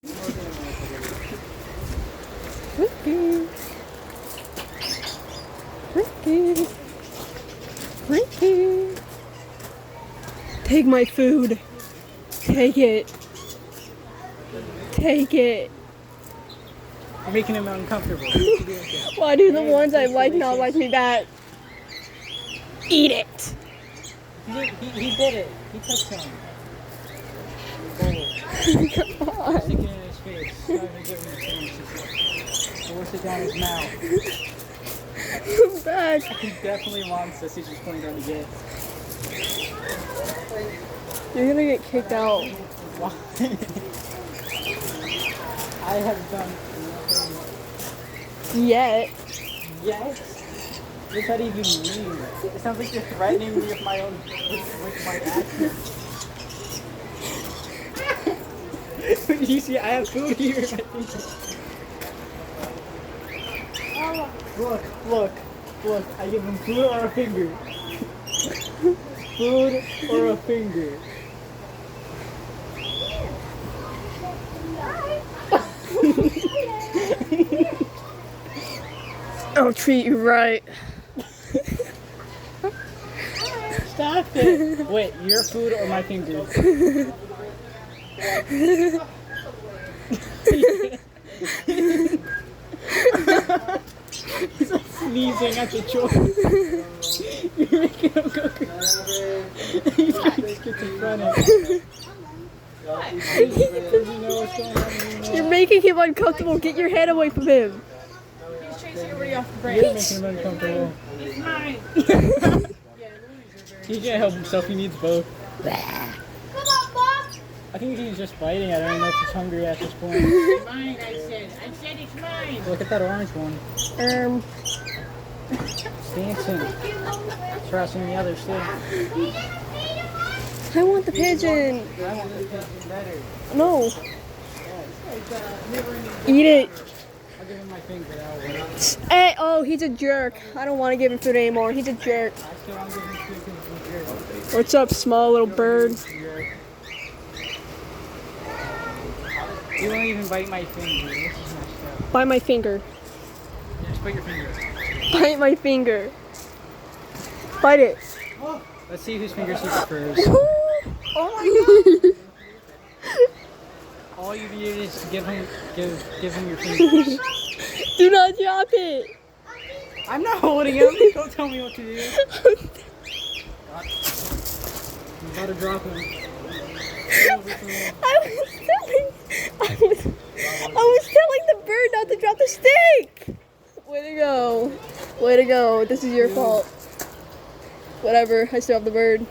Ricky. Ricky. Ricky. Take my food. Take it. Take it. You're making him uncomfortable. Why do the ones I like not like me back? Eat it. He did it. He took some. Come on. Stick it in his face. Trying to give him a chance. Force it down his mouth. Come back. He definitely wants this. He's just playing down to get. You're gonna get kicked out. Why? I have done nothing Yet. yet. What's that even mean? It sounds like you're threatening me with my own with my actions. You see, I have food here in my finger. Look. I give him food or a finger. Food or a finger. I'll treat you right. Stop it! Wait, your food or my finger? He's like sneezing at the choice. You're making him go crazy. He's like schizophrenic. Does he know what's going on anymore? You're making him uncomfortable. Get your hand away from him. He's chasing everybody off the You're break. making him uncomfortable. He's mine. He can't help himself, he needs both. Come on, Bob. I think he's just biting. I don't even know if he's hungry at this point. It's mine, I said. I said it's mine. Look at that orange one. It's dancing. It's harassing the others too. I want the pigeon. I want this pigeon better. No. Eat it. I'll give him my finger that way. Hey, oh, he's a jerk. I don't want to give him food anymore. He's a jerk. I still want to give him food because he's a jerk. What's up, small little bird? You won't even bite my finger. This is messed up. Bite my finger. Yeah, just bite your finger. Bite my finger. Bite it. Let's see whose fingers he prefers. Oh my god. All you need is to give him your fingers. Do not drop it. I'm not holding him. Don't tell me what to do. I'm about to drop him. I was telling the bird not to drop the stick. Way to go. Way to go. This is your fault. Whatever. I still have the bird.